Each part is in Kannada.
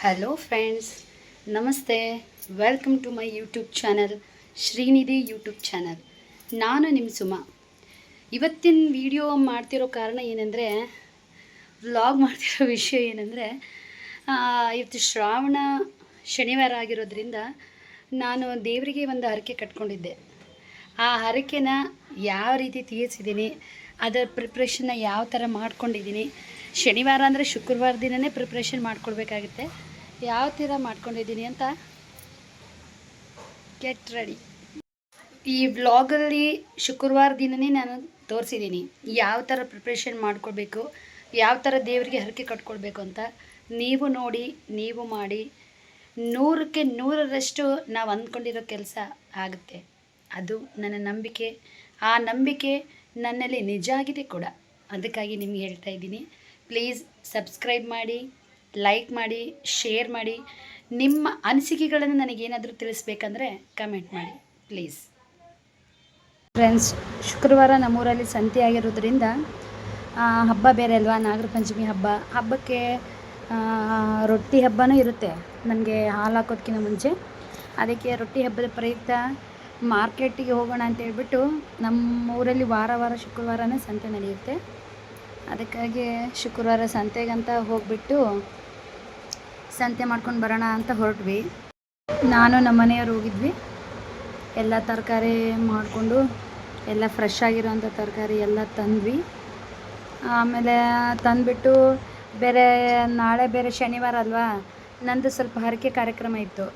ಹಲೋ ಫ್ರೆಂಡ್ಸ್, ನಮಸ್ತೆ. Welcome to my YouTube channel, Shrinidhi YouTube channel. ನಾನು ನಿಮ್ಮ ಸುಮಾ. ಇವತ್ತಿನ ವಿಡಿಯೋ ಮಾಡ್ತಿರೋ ಕಾರಣ ಏನಂದರೆ, ವ್ಲಾಗ್ ಮಾಡ್ತಿರೋ ವಿಷಯ ಏನಂದರೆ, ಇವತ್ತು ಶ್ರಾವಣ ಶನಿವಾರ ಆಗಿರೋದ್ರಿಂದ ನಾನು ದೇವರಿಗೆ ಒಂದು ಹರಕೆ ಕಟ್ಕೊಂಡಿದ್ದೆ. ಆ ಹರಕೆನ ಯಾವ ರೀತಿ ತೀರಿಸಿದ್ದೀನಿ, ಅದರ ಪ್ರಿಪ್ರೇಷನ್ನ ಯಾವ ಥರ ಮಾಡ್ಕೊಂಡಿದ್ದೀನಿ. ಶನಿವಾರ ಅಂದರೆ ಶುಕ್ರವಾರ ದಿನವೇ ಪ್ರಿಪ್ರೇಷನ್ ಮಾಡ್ಕೊಳ್ಬೇಕಾಗುತ್ತೆ. ಯಾವ ಥರ ಮಾಡ್ಕೊಂಡಿದ್ದೀನಿ ಅಂತ ಗೆಟ್ ರೆಡಿ. ಈ ವ್ಲಾಗಲ್ಲಿ ಶುಕ್ರವಾರ ದಿನವೇ ನಾನು ತೋರಿಸಿದ್ದೀನಿ ಯಾವ ಥರ ಪ್ರಿಪ್ರೇಷನ್ ಮಾಡ್ಕೊಳ್ಬೇಕು, ಯಾವ ಥರ ದೇವರಿಗೆ ಹರಕೆ ಕಟ್ಕೊಳ್ಬೇಕು ಅಂತ. ನೀವು ನೋಡಿ, ನೀವು ಮಾಡಿ. 100ಕ್ಕೆ 100ರಷ್ಟು ನಾವು ಅಂದ್ಕೊಂಡಿರೋ ಕೆಲಸ ಆಗುತ್ತೆ. ಅದು ನನ್ನ ನಂಬಿಕೆ. ಆ ನಂಬಿಕೆ ನನ್ನಲ್ಲಿ ನಿಜ ಆಗಿದೆ ಕೂಡ. ಅದಕ್ಕಾಗಿ ನಿಮ್ಗೆ ಹೇಳ್ತಾ ಇದ್ದೀನಿ, ಪ್ಲೀಸ್ ಸಬ್ಸ್ಕ್ರೈಬ್ ಮಾಡಿ, ಲೈಕ್ ಮಾಡಿ, ಶೇರ್ ಮಾಡಿ. ನಿಮ್ಮ ಅನಿಸಿಕೆಗಳನ್ನು ನನಗೇನಾದರೂ ತಿಳಿಸ್ಬೇಕಂದ್ರೆ ಕಮೆಂಟ್ ಮಾಡಿ ಪ್ಲೀಸ್. ಫ್ರೆಂಡ್ಸ್, ಶುಕ್ರವಾರ ನಮ್ಮೂರಲ್ಲಿ ಸಂತೆ ಆಗಿರೋದ್ರಿಂದ ಹಬ್ಬ ಬೇರೆ ಅಲ್ವಾ, ನಾಗರ ಪಂಚಮಿ ಹಬ್ಬಕ್ಕೆ ರೊಟ್ಟಿ ಹಬ್ಬನೂ ಇರುತ್ತೆ. ನನಗೆ ಹಾಲು ಹಾಕೋದಕ್ಕಿಂತ ಮುಂಚೆ ಅದಕ್ಕೆ ರೊಟ್ಟಿ ಹಬ್ಬದ ಪ್ರಯುಕ್ತ ಮಾರ್ಕೆಟಿಗೆ ಹೋಗೋಣ ಅಂತ ಹೇಳ್ಬಿಟ್ಟು, ನಮ್ಮ ಊರಲ್ಲಿ ವಾರ ಶುಕ್ರವಾರನೇ ಸಂತೆ ನಡೆಯುತ್ತೆ. ಅದಕ್ಕಾಗಿ ಶುಕ್ರವಾರ ಸಂತೆಗಂತ ಹೋಗಿಬಿಟ್ಟು ಸಂತೆ ಮಾಡ್ಕೊಂಡು ಬರೋಣ ಅಂತ ಹೊರಟ್ವಿ. ನಾನು ನಮ್ಮ ಮನೆಯವ್ರು ಹೋಗಿದ್ವಿ. ಎಲ್ಲ ತರಕಾರಿ ಮಾಡಿಕೊಂಡು, ಎಲ್ಲ ಫ್ರೆಶ್ ಆಗಿರೋಂಥ ತರಕಾರಿ ಎಲ್ಲ ತಂದ್ವಿ. ಆಮೇಲೆ ತಂದುಬಿಟ್ಟು ನಾಳೆ ಬೇರೆ ಶನಿವಾರ ಅಲ್ವಾ, ನಂದು ಸ್ವಲ್ಪ ಹರಕೆ ಕಾರ್ಯಕ್ರಮ ಇತ್ತು.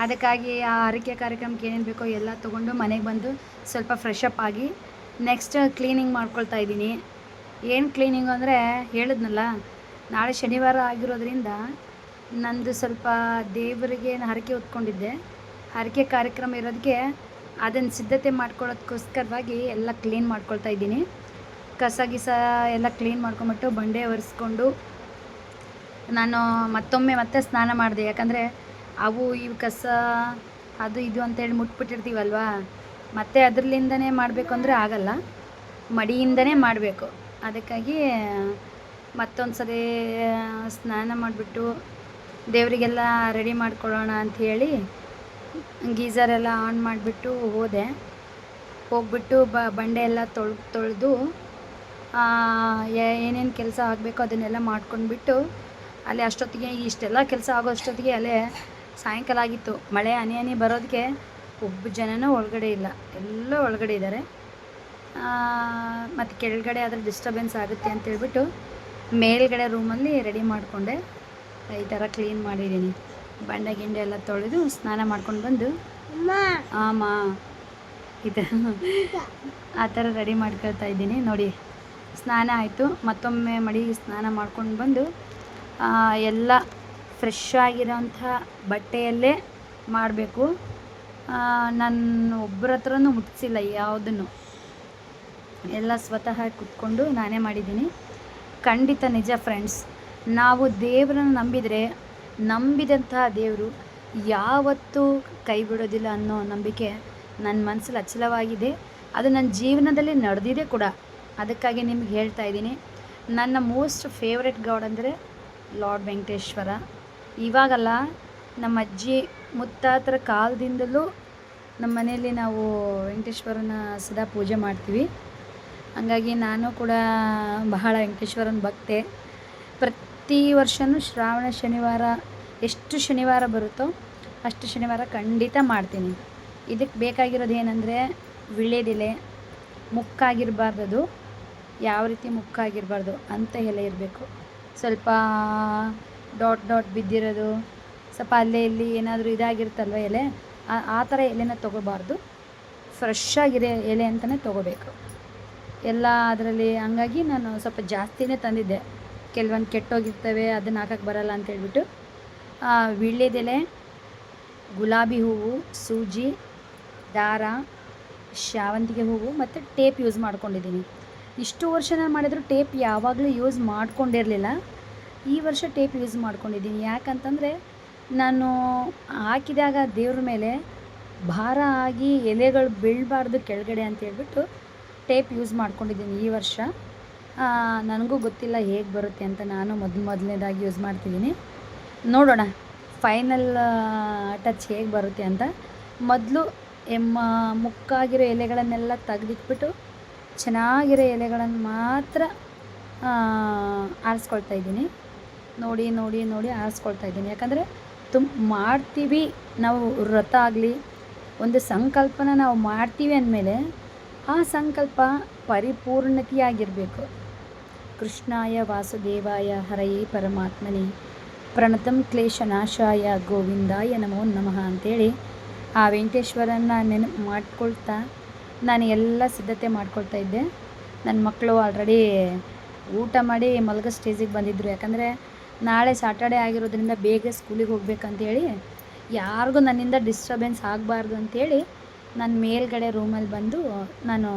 ಅದಕ್ಕಾಗಿ ಆ ಹರಕೆ ಕಾರ್ಯಕ್ರಮಕ್ಕೆ ಏನೇನು ಬೇಕೋ ಎಲ್ಲ ತೊಗೊಂಡು ಮನೆಗೆ ಬಂದು ಸ್ವಲ್ಪ ಫ್ರೆಶ್ ಅಪ್ ಆಗಿ ನೆಕ್ಸ್ಟ್ ಕ್ಲೀನಿಂಗ್ ಮಾಡ್ಕೊಳ್ತಾ ಇದ್ದೀನಿ. ಏನು ಕ್ಲೀನಿಂಗು ಅಂದರೆ, ಹೇಳಿದ್ನಲ್ಲ ನಾಳೆ ಶನಿವಾರ ಆಗಿರೋದ್ರಿಂದ ನಂದು ಸ್ವಲ್ಪ ದೇವರಿಗೆ ಹರಕೆ ಹೊತ್ಕೊಂಡಿದ್ದೆ. ಹರಕೆ ಕಾರ್ಯಕ್ರಮ ಇರೋದಕ್ಕೆ ಅದನ್ನು ಸಿದ್ಧತೆ ಮಾಡ್ಕೊಳ್ಳೋದಕ್ಕೋಸ್ಕರವಾಗಿ ಎಲ್ಲ ಕ್ಲೀನ್ ಮಾಡ್ಕೊಳ್ತಾ ಇದ್ದೀನಿ. ಕಸ ಎಲ್ಲ ಕ್ಲೀನ್ ಮಾಡ್ಕೊಂಬಿಟ್ಟು ಬಂಡೆ ಒರೆಸ್ಕೊಂಡು ನಾನು ಮತ್ತೆ ಸ್ನಾನ ಮಾಡಿದೆ. ಯಾಕಂದರೆ ಅವು ಇವು ಕಸ ಅದು ಇದು ಅಂತೇಳಿ ಮುಟ್ಬಿಟ್ಟಿರ್ತೀವಲ್ವ, ಮತ್ತೆ ಅದರಲ್ಲಿಂದನೇ ಮಾಡಬೇಕು ಅಂದರೆ ಆಗಲ್ಲ, ಮಡಿಯಿಂದನೇ ಮಾಡಬೇಕು. ಅದಕ್ಕಾಗಿ ಮತ್ತೊಂದು ಸರಿ ಸ್ನಾನ ಮಾಡಿಬಿಟ್ಟು ದೇವರಿಗೆಲ್ಲ ರೆಡಿ ಮಾಡ್ಕೊಳ್ಳೋಣ ಅಂಥೇಳಿ ಗೀಝರೆಲ್ಲ ಆನ್ ಮಾಡಿಬಿಟ್ಟು ಹೋಗ್ಬಿಟ್ಟು ಬಂಡೆ ಎಲ್ಲ ತೊಳೆದು ಏನೇನು ಕೆಲಸ ಆಗಬೇಕೋ ಅದನ್ನೆಲ್ಲ ಮಾಡ್ಕೊಂಡ್ಬಿಟ್ಟು ಅಲ್ಲಿ ಅಷ್ಟೊತ್ತಿಗೆ ಇಷ್ಟೆಲ್ಲ ಕೆಲಸ ಆಗೋ ಅಷ್ಟೊತ್ತಿಗೆ ಅಲ್ಲೇ ಸಾಯಂಕಾಲ ಆಗಿತ್ತು. ಮಳೆ ಹನಿ ಬರೋದಕ್ಕೆ ಒಬ್ಬ ಜನನೂ ಒಳಗಡೆ ಇಲ್ಲ, ಎಲ್ಲ ಒಳಗಡೆ ಇದ್ದಾರೆ. ಮತ್ತು ಕೆಳಗಡೆ ಆದರೆ ಡಿಸ್ಟರ್ಬೆನ್ಸ್ ಆಗುತ್ತೆ ಅಂತೇಳ್ಬಿಟ್ಟು ಮೇಲ್ಗಡೆ ರೂಮಲ್ಲಿ ರೆಡಿ ಮಾಡಿಕೊಂಡೆ. ಈ ಥರ ಕ್ಲೀನ್ ಮಾಡಿದ್ದೀನಿ. ಬಂಡೆ ಗಿಂಡೆ ಎಲ್ಲ ತೊಳೆದು ಸ್ನಾನ ಮಾಡ್ಕೊಂಡು ಬಂದು ಇದು ಆ ಥರ ರೆಡಿ ಮಾಡ್ಕೊಳ್ತಾ ಇದ್ದೀನಿ. ನೋಡಿ, ಸ್ನಾನ ಆಯಿತು. ಮತ್ತೊಮ್ಮೆ ಸ್ನಾನ ಮಾಡ್ಕೊಂಡು ಬಂದು ಎಲ್ಲ ಫ್ರೆಶ್ ಆಗಿರೋಂಥ ಬಟ್ಟೆಯಲ್ಲೇ ಮಾಡಬೇಕು. ನಾನು ಒಬ್ಬರ ಹತ್ರನೂ ಮುಟ್ಟಿಸಿಲ್ಲ ಯಾವುದನ್ನು, ಎಲ್ಲ ಸ್ವತಃ ಕೂತ್ಕೊಂಡು ನಾನೇ ಮಾಡಿದ್ದೀನಿ. ಖಂಡಿತ ನಿಜ ಫ್ರೆಂಡ್ಸ್, ನಾವು ದೇವರನ್ನು ನಂಬಿದಂತಹ ದೇವರು ಯಾವತ್ತೂ ಕೈ ಬಿಡೋದಿಲ್ಲ ಅನ್ನೋ ನಂಬಿಕೆ ನನ್ನ ಮನಸ್ಸಲ್ಲಿ ಅಚಲವಾಗಿದೆ. ಅದು ನನ್ನ ಜೀವನದಲ್ಲಿ ನಡೆದಿದೆ ಕೂಡ. ಅದಕ್ಕಾಗಿ ನಿಮ್ಗೆ ಹೇಳ್ತಾ ಇದ್ದೀನಿ, ನನ್ನ ಮೋಸ್ಟ್ ಫೇವ್ರೆಟ್ ಗಾಡ್ ಅಂದರೆ ಲಾರ್ಡ್ ವೆಂಕಟೇಶ್ವರ. ಇವಾಗಲ್ಲ, ನಮ್ಮ ಅಜ್ಜಿ ಮುತ್ತಾತರ ಕಾಲದಿಂದಲೂ ನಮ್ಮ ಮನೆಯಲ್ಲಿ ನಾವು ವೆಂಕಟೇಶ್ವರನ ಸದಾ ಪೂಜೆ ಮಾಡ್ತೀವಿ. ಹಾಗಾಗಿ ನಾನು ಕೂಡ ಬಹಳ ವೆಂಕಟೇಶ್ವರನ ಭಕ್ತೆ. ಪ್ರತಿ ವರ್ಷವೂ ಶ್ರಾವಣ ಶನಿವಾರ ಎಷ್ಟು ಶನಿವಾರ ಬರುತ್ತೋ ಅಷ್ಟು ಶನಿವಾರ ಖಂಡಿತ ಮಾಡ್ತೀನಿ. ಇದಕ್ಕೆ ಬೇಕಾಗಿರೋದು ಏನಂದರೆ, ವಿಳ್ಯದೆಲೆ ಮುಕ್ಕಾಗಿರಬಾರ್ದು. ಯಾವ ರೀತಿ ಮುಕ್ಕಾಗಿರಬಾರ್ದು ಅಂತ ಎಲೆ ಇರಬೇಕು. ಸ್ವಲ್ಪ ಡಾಟ್ ಬಿದ್ದಿರೋದು, ಸ್ವಲ್ಪ ಅಲ್ಲೇ ಇಲ್ಲಿ ಏನಾದರೂ ಇದಾಗಿರುತ್ತಲ್ವ ಎಲೆ, ಆ ಥರ ಎಲೆನ ತೊಗೋಬಾರ್ದು. ಫ್ರೆಶ್ ಆಗಿರೋ ಎಲೆ ಅಂತಲೇ ತೊಗೋಬೇಕು ಎಲ್ಲ ಅದರಲ್ಲಿ. ಹಂಗಾಗಿ ನಾನು ಸ್ವಲ್ಪ ಜಾಸ್ತಿನೇ ತಂದಿದ್ದೆ. ಕೆಲವೊಂದು ಕೆಟ್ಟೋಗಿರ್ತವೆ, ಅದನ್ನು ಹಾಕಕ್ಕೆ ಬರಲ್ಲ ಅಂತೇಳ್ಬಿಟ್ಟು ವೀಳ್ಯದೆಲೆ, ಗುಲಾಬಿ ಹೂವು, ಸೂಜಿ ದಾರ, ಶಾವಂತಿಗೆ ಹೂವು ಮತ್ತು ಟೇಪ್ ಯೂಸ್ ಮಾಡ್ಕೊಂಡಿದ್ದೀನಿ. ಇಷ್ಟು ವರ್ಷ ನಾನು ಮಾಡಿದರೂ ಟೇಪ್ ಯಾವಾಗಲೂ ಯೂಸ್ ಮಾಡ್ಕೊಂಡಿರಲಿಲ್ಲ. ಈ ವರ್ಷ ಟೇಪ್ ಯೂಸ್ ಮಾಡ್ಕೊಂಡಿದ್ದೀನಿ. ಯಾಕಂತಂದರೆ, ನಾನು ಹಾಕಿದಾಗ ದೇವ್ರ ಮೇಲೆ ಭಾರ ಆಗಿ ಎಲೆಗಳು ಬೀಳಬಾರ್ದು ಕೆಳಗಡೆ ಅಂತೇಳ್ಬಿಟ್ಟು ಟೇಪ್ ಯೂಸ್ ಮಾಡ್ಕೊಂಡಿದ್ದೀನಿ ಈ ವರ್ಷ. ನನಗೂ ಗೊತ್ತಿಲ್ಲ ಹೇಗೆ ಬರುತ್ತೆ ಅಂತ. ನಾನು ಮೊದಲನೇದಾಗಿ ಯೂಸ್ ಮಾಡ್ತಿದ್ದೀನಿ. ನೋಡೋಣ ಫೈನಲ್ ಟಚ್ ಹೇಗೆ ಬರುತ್ತೆ ಅಂತ ಮೊದಲು ಮುಕ್ಕಾಗಿರೋ ಎಲೆಗಳನ್ನೆಲ್ಲ ತೆಗೆದಿಟ್ಬಿಟ್ಟು ಚೆನ್ನಾಗಿರೋ ಎಲೆಗಳನ್ನು ಮಾತ್ರ ಆರಿಸ್ಕೊಳ್ತಾ ಇದ್ದೀನಿ. ನೋಡಿ ನೋಡಿ ನೋಡಿ ಆರಿಸ್ಕೊಳ್ತಾ ಇದ್ದೀನಿ. ಯಾಕಂದರೆ ಮಾಡ್ತೀವಿ ನಾವು ವ್ರತ ಆಗಲಿ ಒಂದು ಸಂಕಲ್ಪನ ನಾವು ಮಾಡ್ತೀವಿ ಅಂದಮೇಲೆ ಆ ಸಂಕಲ್ಪ ಪರಿಪೂರ್ಣತೆಯಾಗಿರಬೇಕು. ಕೃಷ್ಣಾಯ ವಾಸುದೇವಾಯ ಹರಯೇ ಪರಮಾತ್ಮನೇ ಪ್ರಣತಂ ಕ್ಲೇಶನಾಶಾಯ ಗೋವಿಂದಾಯ ನಮೋ ನಮಃ ಅಂಥೇಳಿ ಆ ವೆಂಕಟೇಶ್ವರನ ನೆನಪು ಮಾಡ್ಕೊಳ್ತಾ ನಾನು ಎಲ್ಲ ಸಿದ್ಧತೆ ಮಾಡ್ಕೊಳ್ತಾ ಇದ್ದೆ. ನನ್ನ ಮಕ್ಕಳು ಆಲ್ರೆಡಿ ಊಟ ಮಾಡಿ ಮಲಗೋ ಸ್ಟೇಜಿಗೆ ಬಂದಿದ್ದರು. ಯಾಕಂದರೆ ನಾಳೆ ಸಾಟರ್ಡೆ ಆಗಿರೋದ್ರಿಂದ ಬೇಗ ಸ್ಕೂಲಿಗೆ ಹೋಗ್ಬೇಕಂತೇಳಿ ಯಾರಿಗೂ ನನ್ನಿಂದ ಡಿಸ್ಟರ್ಬೆನ್ಸ್ ಆಗಬಾರ್ದು ಅಂಥೇಳಿ ನಾನು ಮೇಲ್ಗಡೆ ರೂಮಲ್ಲಿ ಬಂದು ನಾನು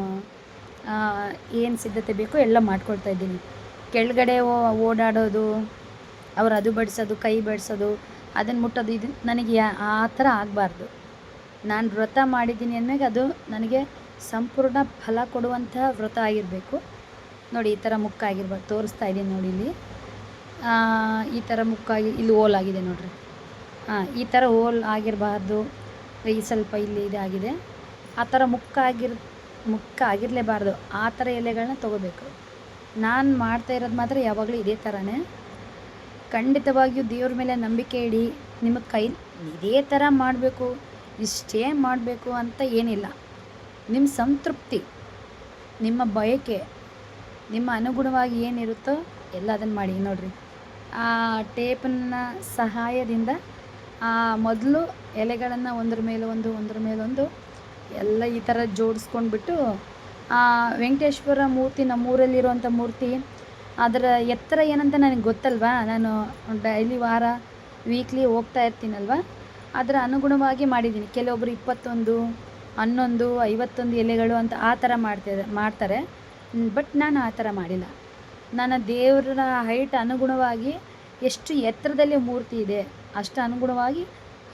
ಏನು ಸಿದ್ಧತೆ ಬೇಕೋ ಎಲ್ಲ ಮಾಡ್ಕೊಳ್ತಾ ಇದ್ದೀನಿ. ಕೆಳಗಡೆ ಓಡಾಡೋದು, ಅವ್ರು ಅದು ಬಡಿಸೋದು, ಕೈ ಬಡಿಸೋದು, ಅದನ್ನು ಮುಟ್ಟೋದು, ಇದು ನನಗೆ ಆ ಥರ ಆಗಬಾರ್ದು. ನಾನು ವ್ರತ ಮಾಡಿದ್ದೀನಿ ಅಂದಮೇಲೆ ಅದು ನನಗೆ ಸಂಪೂರ್ಣ ಫಲ ಕೊಡುವಂತಹ ವ್ರತ ಆಗಿರಬೇಕು. ನೋಡಿ ಈ ಥರ ಮುಕ್ಕಾಗಿರ್ಬಾರ್ದು. ತೋರಿಸ್ತಾ ಇದ್ದೀನಿ ನೋಡಿ ಇಲ್ಲಿ. ಈ ಥರ ಮುಕ್ಕಾಗಿ ಇಲ್ಲಿ ಹೋಲ್ ಆಗಿದೆ ನೋಡಿರಿ. ಈ ಥರ ಹೋಲ್ ಆಗಿರಬಾರ್ದು. ಈ ಸ್ವಲ್ಪ ಇಲ್ಲಿ ಇದಾಗಿದೆ. ಆ ಥರ ಮುಕ್ಕಾಗಿರಲೇಬಾರ್ದು. ಆ ಥರ ಎಲೆಗಳನ್ನ ತೊಗೋಬೇಕು. ನಾನು ಮಾಡ್ತಾ ಇರೋದು ಮಾತ್ರ ಯಾವಾಗಲೂ ಇದೇ ಥರನೇ. ಖಂಡಿತವಾಗಿಯೂ ದೇವ್ರ ಮೇಲೆ ನಂಬಿಕೆ ಇಡಿ. ನಿಮಗೆ ಇದೇ ಥರ ಮಾಡಬೇಕು, ಇಷ್ಟೇ ಮಾಡಬೇಕು ಅಂತ ಏನಿಲ್ಲ. ನಿಮ್ಮ ಸಂತೃಪ್ತಿ, ನಿಮ್ಮ ಬಯಕೆ, ನಿಮ್ಮ ಅನುಗುಣವಾಗಿ ಏನಿರುತ್ತೋ ಎಲ್ಲ ಅದನ್ನು ಮಾಡಿ. ನೋಡಿರಿ ಆ ಟೇಪನ್ನ ಸಹಾಯದಿಂದ ಮೊದಲು ಎಲೆಗಳನ್ನು ಒಂದ್ರ ಮೇಲೆ ಒಂದು ಎಲ್ಲ ಈ ಥರ ಜೋಡಿಸ್ಕೊಂಡ್ಬಿಟ್ಟು ವೆಂಕಟೇಶ್ವರ ಮೂರ್ತಿ, ನಮ್ಮೂರಲ್ಲಿರುವಂಥ ಮೂರ್ತಿ, ಅದರ ಎತ್ತರ ಏನಂತ ನನಗೆ ಗೊತ್ತಲ್ವಾ. ನಾನು ಡೈಲಿ ವೀಕ್ಲಿ ಹೋಗ್ತಾ ಇರ್ತೀನಲ್ವ, ಅದರ ಅನುಗುಣವಾಗಿ ಮಾಡಿದ್ದೀನಿ. ಕೆಲವೊಬ್ಬರು 21, 11, 51 ಎಲೆಗಳು ಅಂತ ಆ ಥರ ಮಾಡ್ತಾರೆ. ಬಟ್ ನಾನು ಆ ಥರ ಮಾಡಿಲ್ಲ. ನಾನು ದೇವರ ಹೈಟ್ ಅನುಗುಣವಾಗಿ ಎಷ್ಟು ಎತ್ತರದಲ್ಲಿ ಮೂರ್ತಿ ಇದೆ ಅಷ್ಟು ಅನುಗುಣವಾಗಿ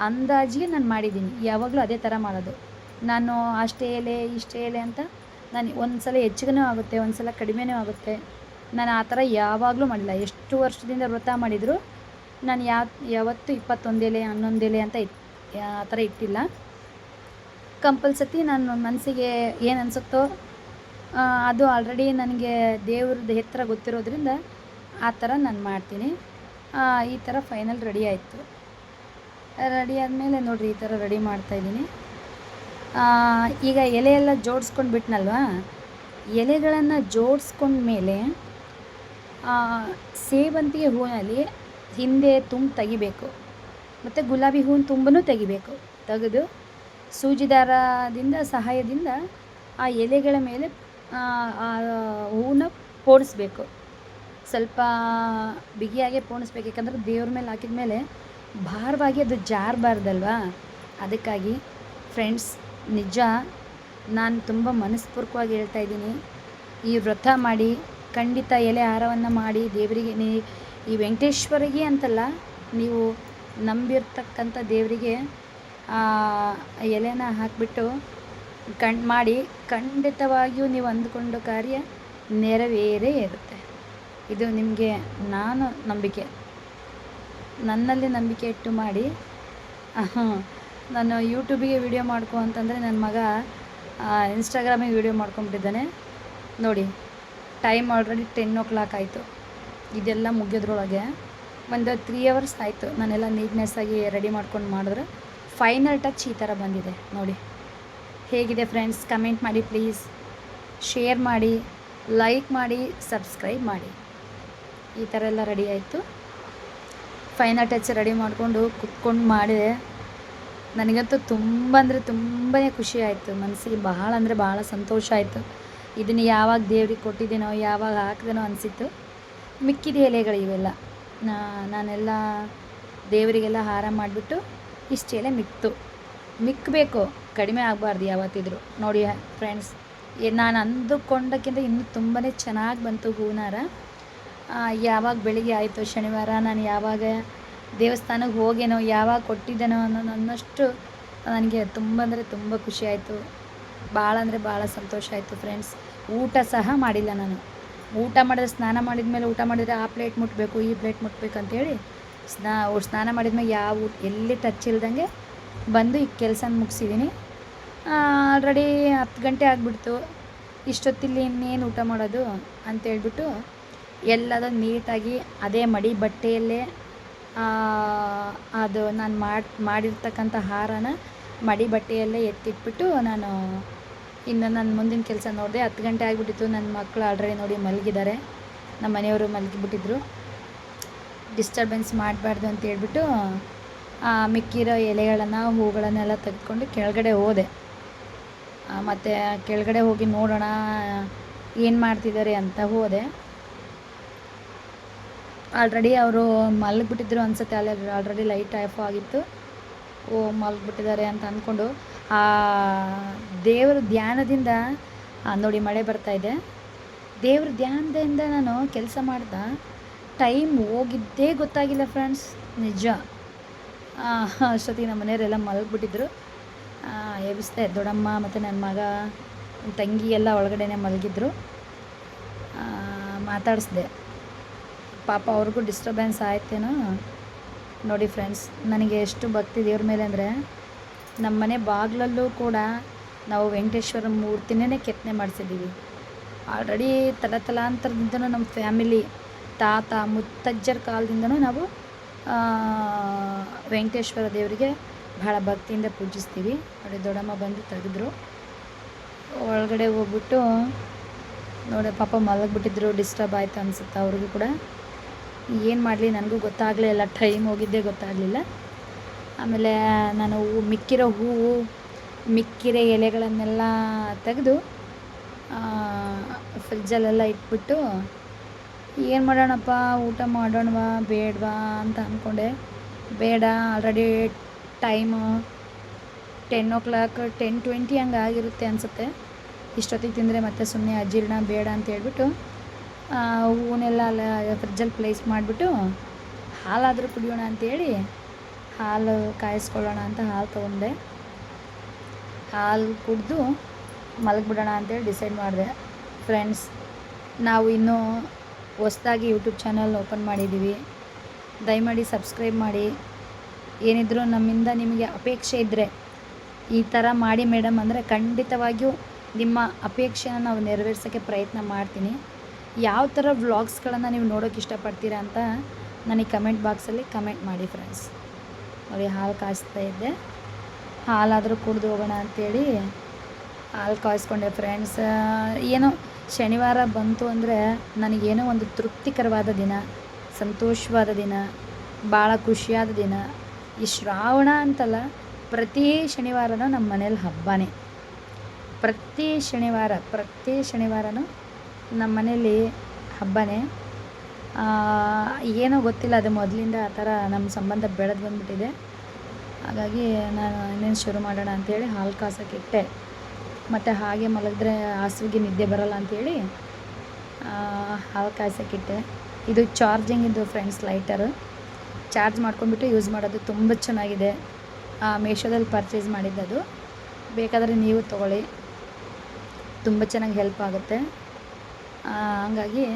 ಅಂದಾಜಿಗೆ ನಾನು ಮಾಡಿದ್ದೀನಿ. ಯಾವಾಗಲೂ ಅದೇ ಥರ ಮಾಡೋದು. ನಾನು ಅಷ್ಟೇ ಎಲೆ ಇಷ್ಟೇ ಎಲೆ ಅಂತ ನಾನು ಒಂದು ಸಲ ಹೆಚ್ಚಿಗೆನೂ ಆಗುತ್ತೆ, ಒಂದು ಸಲ ಕಡಿಮೆನೂ ಆಗುತ್ತೆ. ನಾನು ಆ ಥರ ಯಾವಾಗಲೂ ಮಾಡಿಲ್ಲ. ಎಷ್ಟು ವರ್ಷದಿಂದ ವ್ರತ ಮಾಡಿದರೂ ನಾನು ಯಾವತ್ತೂ 21 ಎಲೆ 11 ಎಲೆ ಅಂತ ಆ ಥರ ಇಟ್ಟಿಲ್ಲ. ಕಂಪಲ್ಸರಿ ನಾನು ಮನಸ್ಸಿಗೆ ಏನು ಅನಿಸುತ್ತೋ ಅದು ಆಲ್ರೆಡಿ ನನಗೆ ದೇವ್ರದ್ದು ಎತ್ತರ ಗೊತ್ತಿರೋದ್ರಿಂದ ಆ ಥರ ನಾನು ಮಾಡ್ತೀನಿ. ಈ ಥರ ಫೈನಲ್ ರೆಡಿ ಆಯಿತು. ರೆಡಿ ಆದಮೇಲೆ ನೋಡಿರಿ ಈ ಥರ ರೆಡಿ ಮಾಡ್ತಾಯಿದ್ದೀನಿ. ಈಗ ಎಲೆ ಎಲ್ಲ ಜೋಡಿಸ್ಕೊಂಡು ಬಿಟ್ನಲ್ವಾ, ಎಲೆಗಳನ್ನು ಜೋಡಿಸ್ಕೊಂಡ್ಮೇಲೆ ಸೇವಂತಿಗೆ ಹೂವಿನಲ್ಲಿ ಹಿಂದೆ ತುಂಬು ತೆಗಿಬೇಕು. ಮತ್ತು ಗುಲಾಬಿ ಹೂವಿನ ತುಂಬನೂ ತೆಗಿಬೇಕು. ತೆಗೆದು ಸೂಜಿ ದಾರದಿಂದ ಸಹಾಯದಿಂದ ಆ ಎಲೆಗಳ ಮೇಲೆ ಆ ಹೂವನ್ನ ಪೋಣಿಸ್ಬೇಕು. ಸ್ವಲ್ಪ ಬಿಗಿಯಾಗೆ ಪೋಣಿಸ್ಬೇಕು. ಯಾಕಂದರೆ ದೇವ್ರ ಮೇಲೆ ಹಾಕಿದ ಮೇಲೆ ಭಾರವಾಗಿ ಅದು ಜಾರಬಾರ್ದಲ್ವಾ. ಅದಕ್ಕಾಗಿ ಫ್ರೆಂಡ್ಸ್, ನಿಜ ನಾನು ತುಂಬ ಮನಸ್ಪೂರ್ವಕವಾಗಿ ಹೇಳ್ತಾ ಇದ್ದೀನಿ. ಈ ವ್ರತ ಮಾಡಿ ಖಂಡಿತ ಎಲೆ ಹಾರವನ್ನು ಮಾಡಿ ದೇವರಿಗೆ ಈ ವೆಂಕಟೇಶ್ವರಿಗೆ ಅಂತಲ್ಲ, ನೀವು ನಂಬಿರ್ತಕ್ಕಂಥ ದೇವರಿಗೆ ಎಲೆನ ಹಾಕಿಬಿಟ್ಟು ಮಾಡಿ ಖಂಡಿತವಾಗಿಯೂ ನೀವು ಅಂದುಕೊಂಡ ಕಾರ್ಯ ನೆರವೇರೇ ಇರುತ್ತೆ. ಇದು ನಿಮಗೆ ನನ್ನಲ್ಲಿ ನಂಬಿಕೆ ಇಟ್ಟು ಮಾಡಿ. ನಾನು ಯೂಟ್ಯೂಬಿಗೆ ವಿಡಿಯೋ ಮಾಡ್ಕೊ ಅಂತಂದರೆ ನನ್ನ ಮಗ ಇನ್ಸ್ಟಾಗ್ರಾಮಿಗೆ ವಿಡಿಯೋ ಮಾಡ್ಕೊಂಬಿಟ್ಟಿದ್ದಾನೆ. ನೋಡಿ ಟೈಮ್ ಆಲ್ರೆಡಿ 10 o'clock ಆಯಿತು. ಇದೆಲ್ಲ ಮುಗಿಯೋದ್ರೊಳಗೆ ಒಂದು 3 hours ಆಯಿತು. ನಾನೆಲ್ಲ ನೀಟ್ನೆಸ್ಸಾಗಿ ರೆಡಿ ಮಾಡ್ಕೊಂಡು ಮಾಡಿದ್ರೆ ಫೈನಲ್ ಟಚ್ ಈ ಥರ ಬಂದಿದೆ. ನೋಡಿ ಹೇಗಿದೆ ಫ್ರೆಂಡ್ಸ್, ಕಮೆಂಟ್ ಮಾಡಿ ಪ್ಲೀಸ್, ಶೇರ್ ಮಾಡಿ, ಲೈಕ್ ಮಾಡಿ, ಸಬ್ಸ್ಕ್ರೈಬ್ ಮಾಡಿ. ಈ ಥರ ಎಲ್ಲ ರೆಡಿ ಆಯಿತು. ಫೈನಲ್ ಟಚ್ ರೆಡಿ ಮಾಡಿಕೊಂಡು ಕುತ್ಕೊಂಡು ಮಾಡಿದೆ. ನನಗಂತೂ ತುಂಬ ಅಂದರೆ ತುಂಬಾ ಖುಷಿ ಆಯಿತು. ಮನಸ್ಸಿಗೆ ಬಹಳ ಅಂದರೆ ಭಾಳ ಸಂತೋಷ ಆಯಿತು. ಇದನ್ನು ಯಾವಾಗ ದೇವ್ರಿಗೆ ಕೊಟ್ಟಿದ್ದೀನೋ, ಯಾವಾಗ ಹಾಕಿದೆನೋ ಅನಿಸಿತ್ತು. ಮಿಕ್ಕಿದ ಎಲೆಗಳು ಇವೆಲ್ಲ ನಾನೆಲ್ಲ ದೇವರಿಗೆಲ್ಲ ಹಾರ ಮಾಡಿಬಿಟ್ಟು ಇಷ್ಟೆಲ್ಲ ಮಿಕ್ಕಬೇಕು, ಕಡಿಮೆ ಆಗಬಾರ್ದು ಯಾವತ್ತಿದ್ರು. ನೋಡಿ ಫ್ರೆಂಡ್ಸ್, ನಾನು ಅಂದುಕೊಂಡಕ್ಕಿಂತ ಇನ್ನೂ ತುಂಬಾ ಚೆನ್ನಾಗಿ ಬಂತು ಹೂವಿನಾರ. ಯಾವಾಗ ಬೆಳಿಗ್ಗೆ ಆಯಿತು ಶನಿವಾರ, ನಾನು ಯಾವಾಗ ದೇವಸ್ಥಾನಕ್ಕೆ ಹೋಗೇನೋ, ಯಾವಾಗ ಕೊಟ್ಟಿದ್ದೇನೋ ಅನ್ನೋಷ್ಟು ನನಗೆ ತುಂಬ ಅಂದರೆ ತುಂಬ ಖುಷಿ ಆಯಿತು. ಭಾಳ ಅಂದರೆ ಭಾಳ ಸಂತೋಷ ಆಯಿತು ಫ್ರೆಂಡ್ಸ್. ಊಟ ಸಹ ಮಾಡಿಲ್ಲ ನಾನು. ಊಟ ಮಾಡಿದ್ರೆ, ಸ್ನಾನ ಮಾಡಿದ ಮೇಲೆ ಊಟ ಮಾಡಿದರೆ ಆ ಪ್ಲೇಟ್ ಮುಟ್ಟಬೇಕು, ಈ ಪ್ಲೇಟ್ ಮುಟ್ಟಬೇಕು ಅಂತೇಳಿ ಸ್ನಾನ ಮಾಡಿದ್ಮೇಲೆ ಯಾವ ಎಲ್ಲಿ ಟಚ್ ಇಲ್ದಂಗೆ ಬಂದು ಈಗ ಕೆಲಸ ಮುಗಿಸಿದ್ದೀನಿ. ಆಲ್ರೆಡಿ 10 ಗಂಟೆ ಆಗಿಬಿಡ್ತು. ಇಷ್ಟೊತ್ತಿಲ್ಲಿ ಇನ್ನೇನು ಊಟ ಮಾಡೋದು ಅಂತೇಳ್ಬಿಟ್ಟು ಎಲ್ಲದೂ ನೀಟಾಗಿ ಅದೇ ಮಡಿ ಬಟ್ಟೆಯಲ್ಲೇ ಅದು ನಾನು ಮಾಡಿರ್ತಕ್ಕಂಥ ಹಾರನ ಮಡಿ ಬಟ್ಟೆಯಲ್ಲೇ ಎತ್ತಿಟ್ಬಿಟ್ಟು ನಾನು ಇನ್ನು ನನ್ನ ಮುಂದಿನ ಕೆಲಸ ನೋಡಿದೆ. 10 ಗಂಟೆ ಆಗಿಬಿಟ್ಟಿತ್ತು. ನನ್ನ ಮಕ್ಕಳು ಆಲ್ರೆಡಿ ನೋಡಿ ಮಲಗಿದ್ದಾರೆ. ನಮ್ಮ ಮನೆಯವರು ಮಲಗಿಬಿಟ್ಟಿದ್ರು. ಡಿಸ್ಟರ್ಬೆನ್ಸ್ ಮಾಡಬಾರ್ದು ಅಂತ ಹೇಳ್ಬಿಟ್ಟು ಮಿಕ್ಕಿರೋ ಎಲೆಗಳನ್ನು ಹೂಗಳನ್ನೆಲ್ಲ ತೆಗೆದುಕೊಂಡು ಕೆಳಗಡೆ ಹೋದೆ. ಮತ್ತು ಕೆಳಗಡೆ ಹೋಗಿ ನೋಡೋಣ ಏನು ಮಾಡ್ತಿದ್ದಾರೆ ಅಂತ ಹೋದೆ. ಆಲ್ರೆಡಿ ಅವರು ಮಲಗಿಬಿಟ್ಟಿದ್ರು ಅನಿಸುತ್ತೆ. ಅಲ್ಲಿ ಆಲ್ರೆಡಿ ಲೈಟ್ ಆಫ್ ಆಗಿತ್ತು. ಮಲಗಿಬಿಟ್ಟಿದ್ದಾರೆ ಅಂತ ಅಂದ್ಕೊಂಡು ದೇವರ ಧ್ಯಾನದಿಂದ ನೋಡಿ ಮಳೆ ಬರ್ತಾಯಿದೆ. ದೇವ್ರ ಧ್ಯಾನದಿಂದ ನಾನು ಕೆಲಸ ಮಾಡ್ದೆ. ಟೈಮ್ ಹೋಗಿದ್ದೇ ಗೊತ್ತಾಗಿಲ್ಲ ಫ್ರೆಂಡ್ಸ್, ನಿಜ. ಅಷ್ಟೊತ್ತಿಗೆ ನಮ್ಮ ಮನೆಯವರೆಲ್ಲ ಮಲಗಿಬಿಟ್ಟಿದ್ರು. ಎಬ್ಬಿಸ್ದೆ. ದೊಡ್ಡಮ್ಮ ಮತ್ತು ನನ್ನ ಮಗ, ನನ್ನ ತಂಗಿ ಎಲ್ಲ ಒಳಗಡೆನೆ ಮಲಗಿದ್ರು. ಮಾತಾಡಿಸ್ದೆ. ಪಾಪ ಅವ್ರಿಗೂ ಡಿಸ್ಟರ್ಬೆನ್ಸ್ ಆಯ್ತೇನೋ ನೋಡಿ ಫ್ರೆಂಡ್ಸ್. ನನಗೆ ಎಷ್ಟು ಭಕ್ತಿ ದೇವ್ರ ಮೇಲೆ ಅಂದರೆ, ನಮ್ಮ ಮನೆ ಬಾಗಿಲಲ್ಲೂ ಕೂಡ ನಾವು ವೆಂಕಟೇಶ್ವರ ಮೂರ್ತಿನೇ ಕೆತ್ತನೆ ಮಾಡಿಸಿದ್ದೀವಿ. ಆಲ್ರೆಡಿ ತಲಾಂತರದಿಂದನೂ ನಮ್ಮ ಫ್ಯಾಮಿಲಿ ತಾತ ಮುತ್ತಜ್ಜರ ಕಾಲದಿಂದನೂ ನಾವು ವೆಂಕಟೇಶ್ವರ ದೇವರಿಗೆ ಭಾಳ ಭಕ್ತಿಯಿಂದ ಪೂಜಿಸ್ತೀವಿ. ನೋಡಿ ದೊಡ್ಡಮ್ಮ ಬಂದು ತೆಗೆದ್ರು. ಒಳಗಡೆ ಹೋಗ್ಬಿಟ್ಟು ನೋಡಿ ಪಾಪ ಮಲಗಿಬಿಟ್ಟಿದ್ರು. ಡಿಸ್ಟರ್ಬ್ ಆಯಿತು ಅನಿಸುತ್ತೆ ಅವ್ರಿಗೂ ಕೂಡ. ಏನು ಮಾಡಲಿ ನನಗೂ ಗೊತ್ತಾಗಲೇ ಇಲ್ಲ. ಟೈಮ್ ಹೋಗಿದ್ದೇ ಗೊತ್ತಾಗಲಿಲ್ಲ. ಆಮೇಲೆ ನಾನು ಮಿಕ್ಕಿರೋ ಹೂವು ಮಿಕ್ಕಿರೋ ಎಲೆಗಳನ್ನೆಲ್ಲ ತೆಗೆದು ಫ್ರಿಜ್ಜಲ್ಲೆಲ್ಲ ಇಟ್ಬಿಟ್ಟು ಏನು ಮಾಡೋಣಪ್ಪ, ಊಟ ಮಾಡೋಣವಾ ಬೇಡವಾ ಅಂತ ಅಂದ್ಕೊಂಡೆ. ಬೇಡ, ಆಲ್ರೆಡಿ ಟೈಮು 10 o'clock 10:20 ಹಂಗೆ ಆಗಿರುತ್ತೆ ಅನಿಸುತ್ತೆ. ಇಷ್ಟೊತ್ತಿಗೆ ತಿಂದರೆ ಮತ್ತೆ ಸುಮ್ಮನೆ ಅಜೀರ್ಣ ಬೇಡ ಅಂತ ಹೇಳ್ಬಿಟ್ಟು ಹೂವನ್ನೆಲ್ಲ ಫ್ರಿಜ್ಜಲ್ಲಿ ಪ್ಲೇಸ್ ಮಾಡಿಬಿಟ್ಟು ಹಾಲಾದರೂ ಕುಡಿಯೋಣ ಅಂಥೇಳಿ ಹಾಲು ಕಾಯಿಸ್ಕೊಳ್ಳೋಣ ಅಂತ ಹಾಲು ತೊಗೊಂಡೆ. ಹಾಲು ಕುಡಿದು ಮಲಗಿಬಿಡೋಣ ಅಂತೇಳಿ ಡಿಸೈಡ್ ಮಾಡಿದೆ. ಫ್ರೆಂಡ್ಸ್, ನಾವು ಇನ್ನೂ ಹೊಸ್ದಾಗಿ ಯೂಟ್ಯೂಬ್ ಚಾನಲ್ ಓಪನ್ ಮಾಡಿದ್ದೀವಿ. ದಯಮಾಡಿ ಸಬ್ಸ್ಕ್ರೈಬ್ ಮಾಡಿ. ಏನಿದ್ರೂ ನಮ್ಮಿಂದ ನಿಮಗೆ ಅಪೇಕ್ಷೆ ಇದ್ದರೆ ಈ ಥರ ಮಾಡಿ ಮೇಡಮ್ ಅಂದರೆ ಖಂಡಿತವಾಗಿಯೂ ನಿಮ್ಮ ಅಪೇಕ್ಷೆನ ನಾವು ನೆರವೇರ್ಸೋಕ್ಕೆ ಪ್ರಯತ್ನ ಮಾಡ್ತೀನಿ. ಯಾವ ಥರ ವ್ಲಾಗ್ಸ್ಗಳನ್ನು ನೀವು ನೋಡೋಕ್ಕೆ ಇಷ್ಟಪಡ್ತೀರಾ ಅಂತ ನನಗೆ ಕಮೆಂಟ್ ಬಾಕ್ಸಲ್ಲಿ ಕಮೆಂಟ್ ಮಾಡಿ ಫ್ರೆಂಡ್ಸ್. ನೋಡಿ ಹಾಲು ಕಾಯಿಸ್ತಾ ಇದ್ದೆ. ಹಾಲಾದರೂ ಕುಡಿದು ಹೋಗೋಣ ಅಂಥೇಳಿ ಹಾಲು ಕಾಯಿಸ್ಕೊಂಡೆ ಫ್ರೆಂಡ್ಸ್. ಏನೋ ಶನಿವಾರ ಬಂತು ಅಂದರೆ ನನಗೇನೋ ಒಂದು ತೃಪ್ತಿಕರವಾದ ದಿನ, ಸಂತೋಷವಾದ ದಿನ, ಭಾಳ ಖುಷಿಯಾದ ದಿನ. ಈ ಶ್ರಾವಣ ಅಂತಲ್ಲ, ಪ್ರತಿ ಶನಿವಾರನೂ ನಮ್ಮ ಮನೇಲಿ ಹಬ್ಬನೇ. ಪ್ರತಿ ಶನಿವಾರನೂ ನಮ್ಮ ಮನೇಲಿ ಹಬ್ಬನೇ. ಏನೋ ಗೊತ್ತಿಲ್ಲ, ಅದು ಮೊದಲಿಂದ ಆ ಥರ ನಮ್ಮ ಸಂಬಂಧ ಬೆಳೆದು ಬಂದುಬಿಟ್ಟಿದೆ. ಹಾಗಾಗಿ ನಾನು ಇನ್ನೇನು ಶುರು ಮಾಡೋಣ ಅಂಥೇಳಿ ಹಾಲು ಕಾಸೋಕ್ಕಿಟ್ಟೆ. ಮತ್ತು ಹಾಗೆ ಮಲಗಿದ್ರೆ ಹಸುವಿಗೆ ನಿದ್ದೆ ಬರೋಲ್ಲ ಅಂಥೇಳಿ ಹಾಲು ಕಾಯ್ಸೋಕ್ಕಿಟ್ಟೆ. ಇದು ಚಾರ್ಜಿಂಗಿದ್ದು ಫ್ರೆಂಡ್ಸ್, ಲೈಟರು. ಚಾರ್ಜ್ ಮಾಡ್ಕೊಂಡ್ಬಿಟ್ಟು ಯೂಸ್ ಮಾಡೋದು. ತುಂಬ ಚೆನ್ನಾಗಿದೆ. ಮೀಶೋದಲ್ಲಿ ಪರ್ಚೇಸ್ ಮಾಡಿದ್ದದು. ಬೇಕಾದರೆ ನೀವು ತೊಗೊಳ್ಳಿ, ತುಂಬ ಚೆನ್ನಾಗಿ ಹೆಲ್ಪ್ ಆಗುತ್ತೆ. ಹಂಗಾಗಿ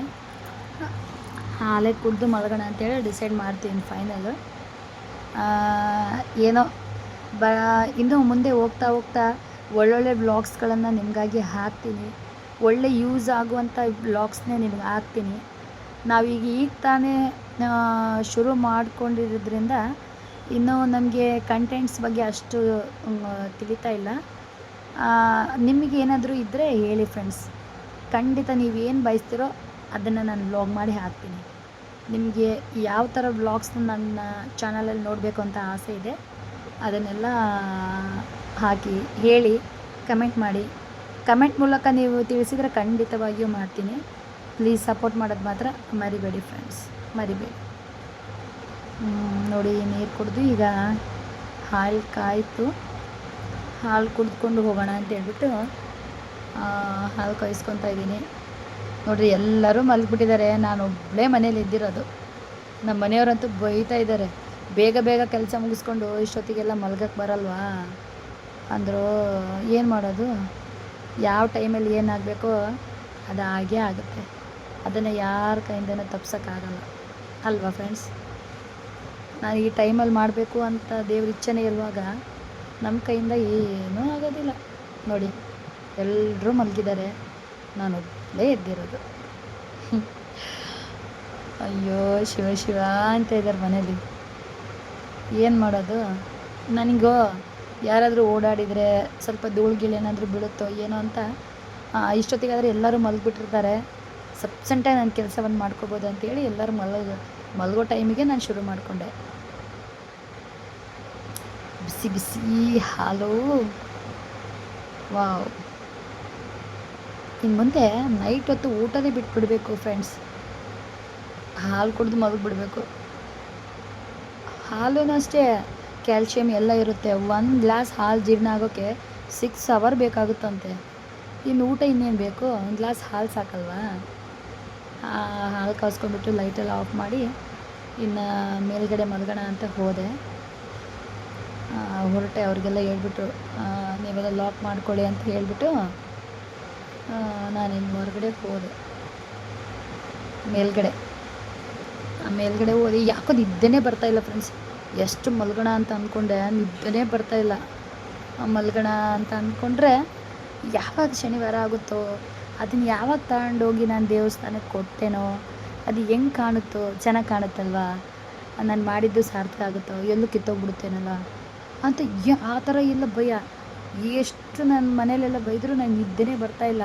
ಹಾಲೇ ಕುಡಿದು ಮಲಗೋಣ ಅಂತೇಳಿ ಡಿಸೈಡ್ ಮಾಡ್ತೀನಿ ಫೈನಲ್ಲು. ಏನೋ ಇನ್ನೂ ಮುಂದೆ ಹೋಗ್ತಾ ಒಳ್ಳೊಳ್ಳೆ ವ್ಲಾಗ್ಸ್ಗಳನ್ನು ನಿಮಗಾಗಿ ಹಾಕ್ತೀನಿ. ಒಳ್ಳೆ ಯೂಸ್ ಆಗುವಂಥ ವ್ಲಾಗ್ಸ್ನೇ ನಿಮ್ಗೆ ಹಾಕ್ತೀನಿ. ನಾವೀಗ ತಾನೇ ಶುರು ಮಾಡ್ಕೊಂಡಿರೋದ್ರಿಂದ ಇನ್ನೂ ನಮಗೆ ಕಂಟೆಂಟ್ಸ್ ಬಗ್ಗೆ ಅಷ್ಟು ತಿಳಿತಾ ಇಲ್ಲ. ನಿಮಗೇನಾದರೂ ಇದ್ದರೆ ಹೇಳಿ ಫ್ರೆಂಡ್ಸ್. ಖಂಡಿತ ನೀವೇನು ಬಯಸ್ತೀರೋ ಅದನ್ನು ನಾನು ವ್ಲಾಗ್ ಮಾಡಿ ಹಾಕ್ತೀನಿ. ನಿಮಗೆ ಯಾವ ಥರ ವ್ಲಾಗ್ಸ್ನ ನನ್ನ ಚಾನಲಲ್ಲಿ ನೋಡಬೇಕು ಅಂತ ಆಸೆ ಇದೆ ಅದನ್ನೆಲ್ಲ ಹಾಕಿ ಹೇಳಿ, ಕಮೆಂಟ್ ಮಾಡಿ. ಕಮೆಂಟ್ ಮೂಲಕ ನೀವು ತಿಳಿಸಿದರೆ ಖಂಡಿತವಾಗಿಯೂ ಮಾಡ್ತೀನಿ. ಪ್ಲೀಸ್ ಸಪೋರ್ಟ್ ಮಾಡೋದು ಮಾತ್ರ ಮರಿಬೇಡಿ ಫ್ರೆಂಡ್ಸ್, ಮರಿಬೇಡಿ. ನೋಡಿ ನೀರು ಕುಡಿದು ಈಗ ಹಾಲು ಕಾಯ್ತು. ಹಾಲು ಕುಡಿದ್ಕೊಂಡು ಹೋಗೋಣ ಅಂತ ಹೇಳ್ಬಿಟ್ಟು ಹಾಲು ಕಾಯಿಸ್ಕೊತಾ ಇದ್ದೀನಿ. ನೋಡಿರಿ ಎಲ್ಲರೂ ಮಲಗಿಬಿಟ್ಟಿದ್ದಾರೆ. ನಾನು ಒಬ್ಬಳೇ ಮನೇಲಿ ಇದ್ದಿರೋದು. ನಮ್ಮ ಮನೆಯವರಂತೂ ಬೈತಾ ಇದ್ದಾರೆ, ಬೇಗ ಬೇಗ ಕೆಲಸ ಮುಗಿಸ್ಕೊಂಡು ಇಷ್ಟೊತ್ತಿಗೆಲ್ಲ ಮಲ್ಗಕ್ಕೆ ಬರಲ್ವಾ ಅಂದರು. ಏನು ಮಾಡೋದು, ಯಾವ ಟೈಮಲ್ಲಿ ಏನಾಗಬೇಕೋ ಅದು ಹಾಗೇ ಆಗುತ್ತೆ. ಅದನ್ನು ಯಾರ ಕೈಯಿಂದನೂ ತಪ್ಸೋಕ್ಕಾಗಲ್ಲ ಅಲ್ವಾ ಫ್ರೆಂಡ್ಸ್. ನಾನು ಈ ಟೈಮಲ್ಲಿ ಮಾಡಬೇಕು ಅಂತ ದೇವ್ರ ಇಚ್ಛೆನೇ ಇರುವಾಗ ನಮ್ಮ ಕೈಯಿಂದ ಏನೂ ಆಗೋದಿಲ್ಲ. ನೋಡಿ, ಎಲ್ಲರೂ ಮಲಗಿದ್ದಾರೆ, ನಾನು ಒಬ್ಬಳೇ ಎದ್ದಿರೋದು. ಅಯ್ಯೋ ಶಿವ ಶಿವ ಅಂತ ಇದ್ದಾರೆ ಮನೇಲಿ. ಏನು ಮಾಡೋದು? ನನಗೂ ಯಾರಾದರೂ ಓಡಾಡಿದರೆ ಸ್ವಲ್ಪ ಧೂಳುಗೀಳು ಏನಾದರೂ ಬೀಳುತ್ತೋ ಏನೋ ಅಂತ ಇಷ್ಟೊತ್ತಿಗಾದರೆ ಎಲ್ಲರೂ ಮಲಗಿಬಿಟ್ಟಿರ್ತಾರೆ. ಸಬ್ಸೆಂಟಾಗಿ ನಾನು ಕೆಲಸವನ್ನು ಮಾಡ್ಕೋಬೋದು ಅಂತೇಳಿ ಎಲ್ಲರೂ ಮಲಗೋ ಟೈಮಿಗೆ ನಾನು ಶುರು ಮಾಡಿಕೊಂಡೆ. ಬಿಸಿ ಬಿಸಿ ಹಾಲು, ವಾವ್! ಇನ್ನು ಮುಂದೆ ನೈಟ್ ಹೊತ್ತು ಊಟನೇ ಬಿಟ್ಬಿಡಬೇಕು ಫ್ರೆಂಡ್ಸ್. ಹಾಲು ಕುಡಿದು ಮಲಗಿಬಿಡ್ಬೇಕು. ಹಾಲೂ ಅಷ್ಟೇ ಕ್ಯಾಲ್ಶಿಯಂ ಎಲ್ಲ ಇರುತ್ತೆ. 1 ಗ್ಲಾಸ್ ಹಾಲು ಜೀರ್ಣ ಆಗೋಕ್ಕೆ 6 ಅವರ್ ಬೇಕಾಗುತ್ತಂತೆ. ಇನ್ನು ಊಟ ಇನ್ನೇನು ಬೇಕು? 1 ಗ್ಲಾಸ್ ಹಾಲು ಸಾಕಲ್ವಾ? ಹಾಲು ಕಾಸ್ಕೊಂಡ್ಬಿಟ್ಟು ಲೈಟೆಲ್ಲ ಆಫ್ ಮಾಡಿ ಇನ್ನು ಮೇಲ್ಗಡೆ ಮಲಗೋಣ ಅಂತ ಹೋದೆ. ಹೊರಟೆ. ಅವ್ರಿಗೆಲ್ಲ ಹೇಳ್ಬಿಟ್ಟು ನೀವೆಲ್ಲ ಲಾಕ್ ಮಾಡ್ಕೊಳ್ಳಿ ಅಂತ ಹೇಳ್ಬಿಟ್ಟು ನಾನು ಇನ್ನು ಹೊರಗಡೆ ಹೋದೆ. ಮೇಲ್ಗಡೆ ಹೋದೆ. ಯಾಕೋ ನಿದ್ದೆನೇ ಬರ್ತಾಯಿಲ್ಲ ಫ್ರೆಂಡ್ಸ್. ಎಷ್ಟು ಮಲ್ಗೋಣ ಅಂತ ಅಂದ್ಕೊಂಡೆ, ನಿದ್ದೆನೇ ಬರ್ತಾಯಿಲ್ಲ. ಮಲ್ಗೋಣ ಅಂತ ಅಂದ್ಕೊಂಡ್ರೆ ಯಾವಾಗ ಶನಿವಾರ ಆಗುತ್ತೋ, ಅದನ್ನು ಯಾವಾಗ ತಗೊಂಡೋಗಿ ನಾನು ದೇವಸ್ಥಾನಕ್ಕೆ ಕೊಡ್ತೇನೋ, ಅದು ಹೆಂಗೆ ಕಾಣುತ್ತೋ, ಚೆನ್ನಾಗಿ ಕಾಣುತ್ತಲ್ವಾ, ನಾನು ಮಾಡಿದ್ದು ಸಾರ್ಥಕ ಆಗುತ್ತೋ, ಎಲ್ಲೂ ಕಿತ್ತೋಗ್ಬಿಡುತ್ತೇನಲ್ಲ ಅಂತ ಆ ಥರ ಎಲ್ಲ ಭಯ. ಎಷ್ಟು ನನ್ನ ಮನೇಲೆಲ್ಲ ಬೈದರೂ ನನಗೆ ನಿದ್ದೆನೇ ಬರ್ತಾಯಿಲ್ಲ.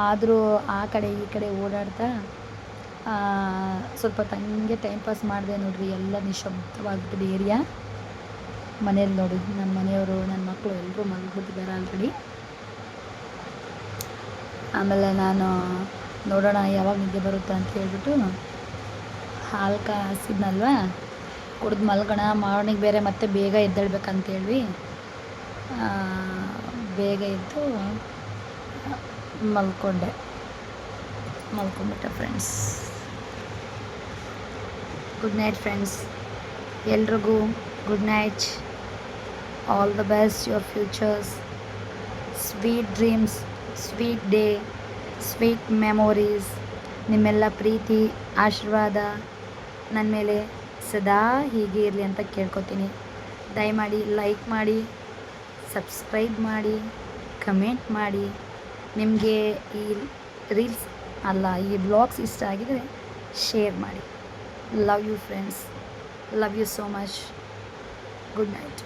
ಆದರೂ ಆ ಕಡೆ ಈ ಕಡೆ ಓಡಾಡ್ತಾ ಸ್ವಲ್ಪ ತಂಗೆ ಟೈಮ್ ಪಾಸ್ ಮಾಡಿದೆ ನೋಡ್ರಿ. ಎಲ್ಲ ನಿಶಬ್ದವಾಗಿಬಿಟ್ಟಿದೆ ಏರಿಯಾ. ಮನೇಲಿ ನೋಡಿ, ನನ್ನ ಮನೆಯವರು, ನನ್ನ ಮಕ್ಕಳು ಎಲ್ಲರೂ ಮಲಗಿಬಿಟ್ಟಿದ್ದಾರೆ ಆಲ್ರೆಡಿ. ಆಮೇಲೆ ನಾನು ನೋಡೋಣ ಯಾವಾಗ ನಿದ್ದೆ ಬರುತ್ತೆ ಅಂತ ಹೇಳ್ಬಿಟ್ಟು ಹಾಲು ಕಾಸಿದ್ನಲ್ವ, ಕುಡ್ದು ಮಲ್ಗೋಣ, ಮಾರ್ನಿಂಗ್ ಬೇರೆ ಮತ್ತೆ ಬೇಗ ಎದ್ದೇಳ್ಬೇಕಂತೇಳಿ ಬೇಗ ಎದ್ದು ಮಲ್ಕೊಂಡ್ಬಿಟ್ಟೆ ಫ್ರೆಂಡ್ಸ್. Good night friends. ಎಲ್ರಿಗೂ good night. All the best your futures. Sweet dreams, sweet day, sweet memories. ನಿಮ್ಮೆಲ್ಲ ಪ್ರೀತಿ ಆಶೀರ್ವಾದ ನನ್ನ ಮೇಲೆ ಸದಾ ಹೀಗೆ ಇರಲಿ ಅಂತ ಕೇಳ್ಕೊತೀನಿ. ದಯಮಾಡಿ ಲೈಕ್ ಮಾಡಿ, ಸಬ್ಸ್ಕ್ರೈಬ್ ಮಾಡಿ, ಕಮೆಂಟ್ ಮಾಡಿ. ನಿಮಗೆ ಈ ರೀಲ್ಸ್ ಅಲ್ಲ, ಈ ಬ್ಲಾಗ್ಸ್ ಇಷ್ಟ ಆಗಿದರೆ ಶೇರ್ ಮಾಡಿ. Love you friends. Love you so much. Good night.